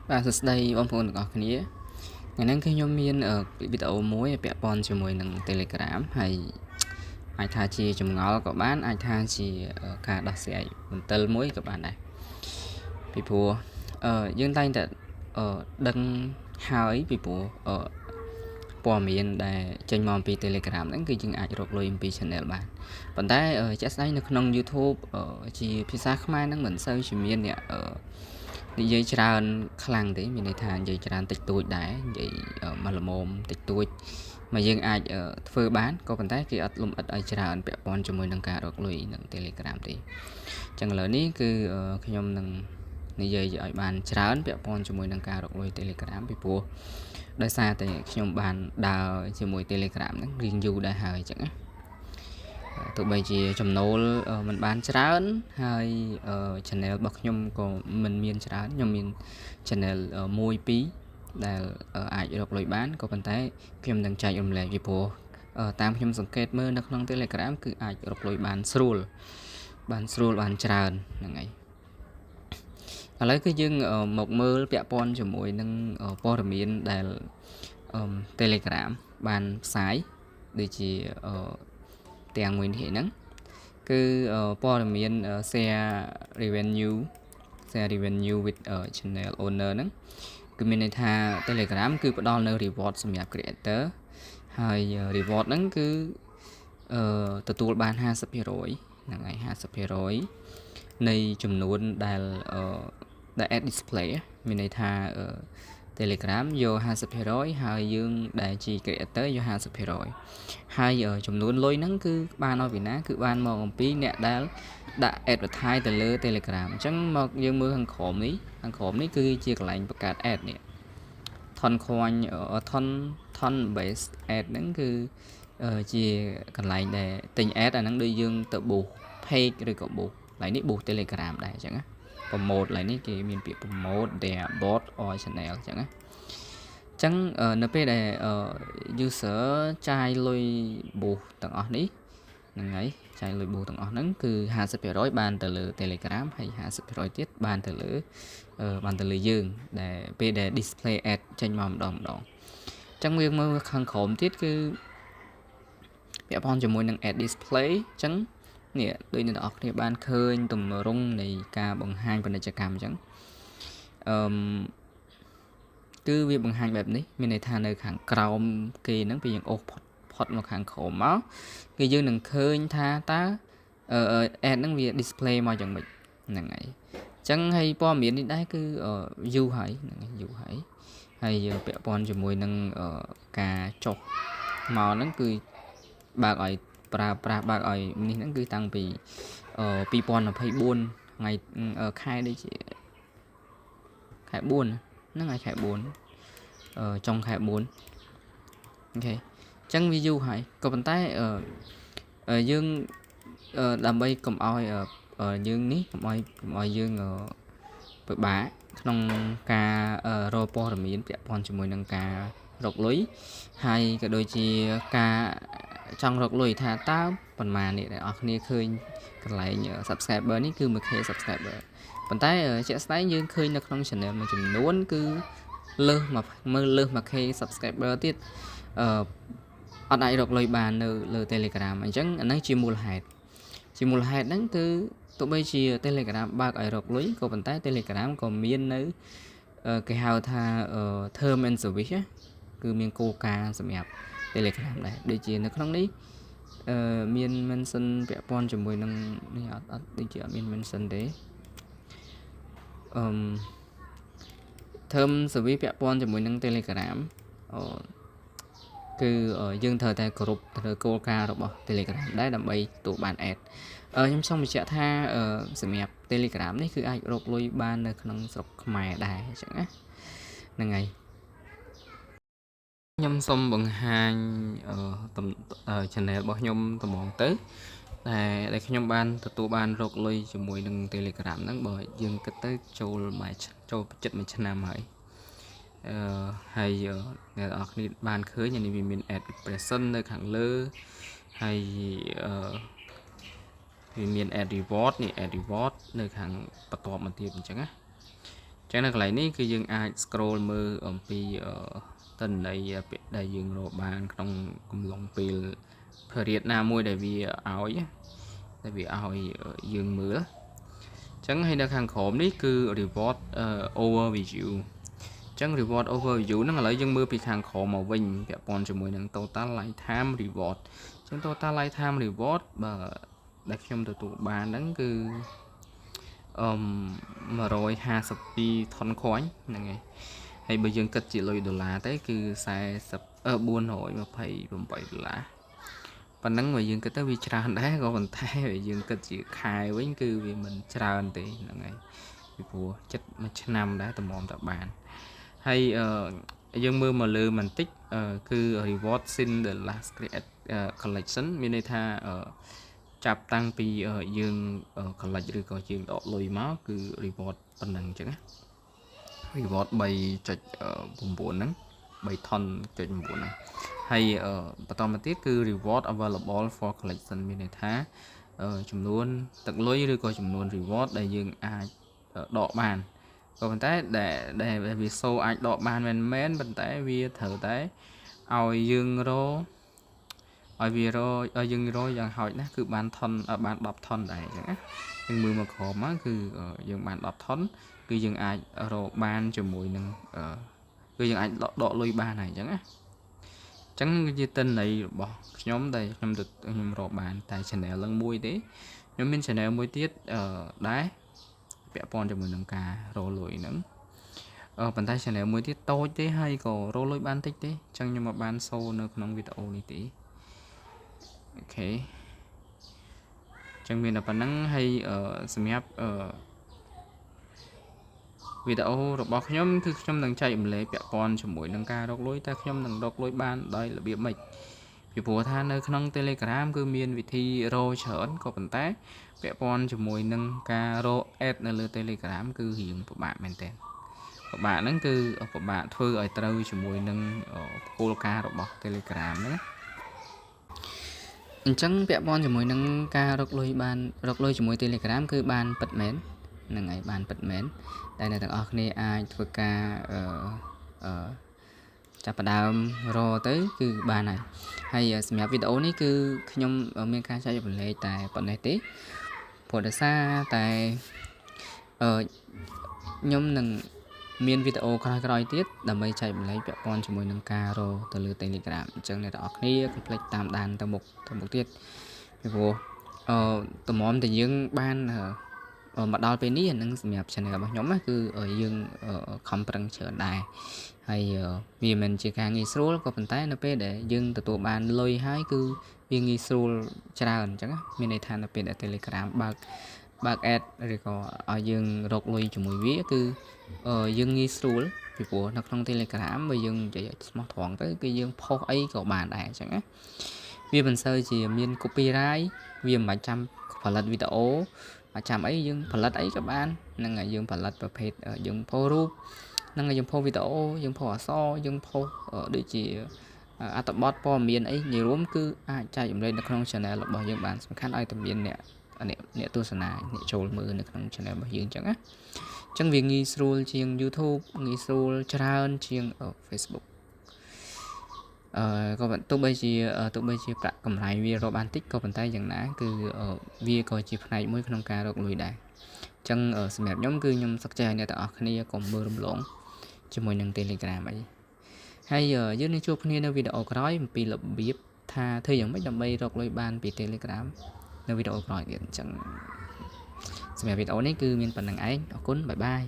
បាទសួស្តីបងប្អូនទាំងអស់គ្នាថ្ងៃនេះគឺខ្ញុំមានវីដេអូមួយពាក់ព័ន្ធជាមួយនឹង Telegram ហើយអាចថាជាចម្ងល់ក៏បានអាចថាជាការដោះស្រាយបន្ទិលមួយក៏បានដែរពីព្រោះយើងតែងតែដឹងហើយពីព្រោះព័ត៌មានដែលចេញមកពី Telegram ហ្នឹងគឺយើងអាចរកលុយអំពី channel បានប៉ុន្តែជាក់ស្ដែងនៅក្នុង YouTube ជាភាសាខ្មែរហ្នឹងមិនសូវជាមានអ្នកនិយាយច្រើនខ្លាំងទេមានន័យថានិយាយច្រើនតិចតួចដែរនិយាយមកល្មមតិចតួចមកយើងអាចធ្វើបានក៏ប៉ុន្តែគេអត់លំអិតឲ្យច្រើនពាក់ព័ន្ធជាមួយនឹងការរកលុយនឹង Telegram ទេអញ្ចឹងឥឡូវនេះគឺខ្ញុំនឹងនិយាយឲ្យបានច្រើនពាក់ព័ន្ធជាមួយនឹងការរកលុយ Telegram ពីព្រោះដោយសារតែខ្ញុំបានដើរជាមួយ Telegram ហ្នឹងរៀងយូរដែរហើយអញ្ចឹងណាទោះបីជាចំណូលមិនបានច្រើនហើយ channel របស់ខ្ញុំក៏មិនមានច្រើនខ្ញុំមាន channel 1 2ដែលអាចរកលុយបានក៏ប៉ុន្តែខ្ញុំនឹងចែករំលែកពីព្រោះតាមខ្ញុំសង្កេតមើលនៅក្នុង Telegram គឺអាចរកលុយបានស្រួលបានច្រើនហ្នឹងហើយឥឡូវគឺយើងមកមើលពាក់ព័ន្ធជាមួយនឹងព័ត៌មានដែល Telegram បានផ្សាយដូចជាទាំងមួយនេះហ្នឹងគឺព័ត៌មាន share revenue with channel owner ហ្នឹងគឺមានន័យថា Telegram គឺផ្ដល់នៅ reward សម្រាប់ creator ហើយ reward ហ្នឹងគឺទទួលបាន 50% ហ្នឹងហើយ 50% នៃចំនួនដែលad display មានន័យថា Telegram យក 50% ហើយយើងដែលជា creator យក 50% ហើយចំនួនលុយហ្នឹងគឺបានមកពីណាគឺបានមកអំពីអ្នកដែលដាក់ advertise ទៅលើ Telegram អញ្ចឹងមកយើងមើលខាងក្រោមនេះគឺជាកន្លែងបង្កើត ad នេះ ton base ad ហ្នឹងគឺជាកន្លែងដែលទិញ ad អាហ្នឹងដូចយើងទៅ boost page ឬក៏ boost កន្លែងនេះ boost Telegram ដែរអញ្ចឹងណា promote កន្លែងនេះគេមានពាក្យ promote their bot or channel អញ្ចឹងណាអញ្ចឹងនៅពេលដែលuser ចាយលុយ boost ទាំងអស់នេះហ្នឹងហើយចាយលុយ boost ទាំងអស់ហ្នឹងគឺ 50% បានទៅលើ Telegram ហើយ 50% ទៀតបានទៅលើយើងដែលពេលដែល display ad ចេញមកម្ដងអញ្ចឹងយើងមើលខាងក្រោមទៀតគឺពាក់ព័ន្ធជាមួយនឹង ad display អញ្ចឹងនេះដូចអ្នកនរអគ្នាបានឃើញទម្រង់នៃការបង្ហាញពាណិជ្ជកម្មអញ្ចឹងគឺវាបង្ហាញបែបនេះមានន័យថានៅខាងក្រោមគេហ្នឹងពេលយើងអូសផុតមកខាងក្រោមមកគឺយើងនឹងឃើញថាតើad ហ្នឹងវា display មកយ៉ាងម៉េចហ្នឹងហើយអញ្ចឹងហើយព័ត៌មាននេះដែរគឺយូរហើយហ្នឹងយូរហើយយើងពាក់ព័ន្ធជាមួយនឹងការចុះមកហ្នឹងគឺបើកឲ្យប្រើប្រាស់បើកឲ្យនេះហ្នឹងគឺតាំងពី2024ថ្ងៃខែដូចជាខែ4ហ្នឹងហើយខែ4ចុងខែ4អូខេអញ្ចឹងវាយូរហើយក៏ប៉ុន្តែយើងដើម្បីកុំឲ្យយើងនេះកុំឲ្យយើងពិបាកក្នុងការរកព័ត៌មានពាក់ព័ន្ធជាមួយនឹងការរកលុយហើយក៏ដូចជាការចង់រកលុយថាតើប៉ុន្មានអ្នកនរគ្នាឃើញកន្លែង subscriber នេះគឺ 1k subscriber ប៉ុន្តែជាក់ស្ដែងយើងឃើញនៅក្នុង channel មួយចំនួនគឺលើស 1k subscriber ទៀតអត់អាចរកលុយបាននៅលើ Telegram អញ្ចឹងអាហ្នឹងជាមូលហេតុហ្នឹងគឺទោះបីជា Telegram បើកឲ្យរកលុយក៏ប៉ុន្តែ Telegram ក៏មាននៅគេហៅថា term and service គឺមានគោលការណ៍សម្រាប់ Telegram ដែរដូចជានៅក្នុងនេះមាន mention ពាក់ព័ន្ធជាមួយនឹងនេះអត់ដូចជាអត់មាន mention ទេterm service ពាក់ព័ន្ធជាមួយនឹង Telegram គឺយើងត្រូវតែគោរពទៅគោលការណ៍របស់ Telegram ដែរដើម្បីទទួលបាន ad ខ្ញុំសូមបញ្ជាក់ថាសម្រាប់ Telegram នេះគឺអាចរកលុយបាននៅក្នុងស្រុកខ្មែរដែរអញ្ចឹងណាហ្នឹងហើយខ្ញុំសូមបង្ហាញchannel របស់ខ្ញុំត្មងទៅដែលខ្ញុំបានទទួលបានរកលុយជាមួយនឹង Telegram ហ្នឹងបើយើងគិតទៅចូលចិត្តមួយឆ្នាំហើយហើយអ្នកនរគ្នាបានឃើញនេះវាមាន ad impression នៅខាងលើហើយវាមាន ad reward នេះ ad reward នៅខាងបន្ទាប់មកទៀតអញ្ចឹងណា ចឹងនៅកន្លែងនេះគឺយើងអាច scroll មើលអំពីទិន្នន័យពាក្យដែលយើងរកបានក្នុងកំឡុងពេល period ណាមួយដែលវាឲ្យយើងមើលចឹងហើយនៅខាងក្រោមនេះគឺ reward overview ចឹង reward overview ហ្នឹងឥឡូវយើងមើលពីខាងក្រោមមកវិញពាក់ព័ន្ធជាមួយនឹង total lifetime reward ចឹង total lifetime reward បើដែលខ្ញុំទទួលបានហ្នឹងគឺ152 ton coin ហ្នឹងហើយហើយបើយើងគិតជាលុយដុល្លារទៅគឺ428 ដុល្លារប៉ុណ្ណឹងបើយើងគិតទៅវាច្រើនដែរក៏ប៉ុន្តែបើយើងគិតជាខែវិញគឺវាមិនច្រើនទេហ្នឹងហើយពីព្រោះចិត្តមួយឆ្នាំដែរតម្រាំតែបានហើយយើងមើលមកលើបន្តិចគឺ reward since the last create collection មានន័យថាចាប់តាំងពីយើង collect ឬក៏យើងដកលុយមកគឺ reward ប៉ុណ្ណឹងអញ្ចឹងណា reward 3.9 ហ្នឹង 3 ton 0.9 ហ្នឹងហើយបន្តមកទៀតគឺ reward available for collection មានន័យថាចំនួនទឹកលុយឬក៏ចំនួន reward ដែលយើងអាចដកបានក៏ប៉ុន្តែដែលវាសូអាចដកបានមែនប៉ុន្តែវាត្រូវតែឲ្យយើងរយ៉ាងហោចណាស់គឺបាន10 ton ដែរអញ្ចឹងណាយើងមើលមកក្រោមមកគឺយើងបាន10 ton គឺយើងអាចរកបានជាមួយនឹងគឺយើងអាចដកលុយបានហើយអញ្ចឹងណាអញ្ចឹងគឺជាទិន្នន័យរបស់ខ្ញុំដែលខ្ញុំរកបានតែ channel ឡើងមួយទេខ្ញុំមាន channel មួយទៀតដែរពាក់ព័ន្ធជាមួយនឹងការរកលុយហ្នឹងប៉ុន្តែ channel មួយទៀតតូចទេហើយក៏រកលុយបានតិចទេអញ្ចឹងខ្ញុំមកបានសូនៅក្នុងវីដេអូនេះទេអូខេអញ្ចឹងមានតែប៉ុណ្្នឹងហើយសម្រាប់វីដេអូរបស់ខ្ញុំគឺខ្ញុំនឹងចែកម្លែកពាក់ព័ន្ធជាមួយនឹងការរកលុយតែខ្ញុំនឹងរកលុយបានដោយរបៀបម៉េចពីព្រោះថានៅក្នុង Telegram គឺមានវិធីរកច្រើនក៏ប៉ុន្តែពាក់ព័ន្ធជាមួយនឹងការរក ad នៅលើ Telegram គឺរៀងពិបាកមែនទែនពិបាកហ្នឹងគឺពិបាកធ្វើឲ្យត្រូវជាមួយនឹងគោលការណ៍របស់ Telegram ហ្នឹងណាអញ្ចឹងពាក់ព័ន្ធជាមួយនឹងការរកលុយជាមួយ Telegram គឺបានពិតមែនហ្នឹងហើយបានពិតមែនតែអ្នកទាំងអស់គ្នាអាចធ្វើការចាប់ផ្ដើមរកទៅគឺបានហើយសម្រាប់វីដេអូនេះគឺខ្ញុំមានការចែករំលែកតែប៉ុណ្ណេះទេព្រោះដោយសារតែខ្ញុំនឹងមានវីដេអូក្រោយៗទៀតដើម្បីចែករំលែកពាក់ព័ន្ធជាមួយនឹងការរកទៅលើ Telegram អញ្ចឹងអ្នកទាំងអស់គ្នាកុំភ្លេចតាមដានទៅមុខទៀតពីព្រោះតម្រាំតែយើងបានមកដល់ពេលនេះនឹងសម្រាប់ channel របស់ខ្ញុំណាគឺយើងខំប្រឹងច្រើនដែរហើយវាមិនជាការងាយស្រួលក៏ប៉ុន្តែនៅពេលដែលយើងទទួលបានលុយហើយគឺវាងាយស្រួលច្រើនអញ្ចឹងមានន័យថានៅពេលដែល Telegram បើក ad ឬក៏ឲ្យយើងរកលុយជាមួយវាគឺយើងងាយស្រួលពីព្រោះនៅក្នុង Telegram បើយើងនិយាយឲ្យស្មោះត្រង់ទៅគឺយើងផុសអីក៏បានដែរអញ្ចឹងណាវាមិនសូវជាមាន copyright វាមិនបាច់ចាំផលិតវីដេអូចាំអីយើងផលិតអីក៏បានហ្នឹងហើយយើងផលិតប្រភេទយើងផុសរូបហ្នឹងហើយយើងផុសវីដេអូយើងផុសអក្សរយើងផុសដូចជាអត្ថបទព័ត៌មានអីនិយាយរួមគឺអាចចែករំលែកនៅក្នុង channel របស់យើងបានសំខាន់ឲ្យតែមានអ្នកទស្សនាអ្នកចូលមើលនៅក្នុង channel របស់យើងអញ្ចឹងណាអញ្ចឹងវាងាយស្រួលជាង YouTube ងាយស្រួលច្រើនជាង Facebook ក៏ទោះបីជាប្រាក់កម្រៃវារកបានតិចក៏ប៉ុន្តែយ៉ាងណាគឺវាក៏ជាផ្នែកមួយក្នុងការរកលុយដែរអញ្ចឹងសម្រាប់ខ្ញុំគឺខ្ញុំសុខចិត្តឲ្យអ្នកទាំងអស់គ្នាកុំមើលរំលងជាមួយនឹង Telegram អីហើយយើងនឹងជួបគ្នានៅវីដេអូក្រោយអំពីរបៀបថាធ្វើយ៉ាងម៉េចដើម្បីរកលុយបានពី Telegram នៅវីដេអូក្រោយទៀតអញ្ចឹងសម្រាប់វីដេអូនេះគឺមានប៉ុណ្្នឹងឯងអរគុណបាយបាយ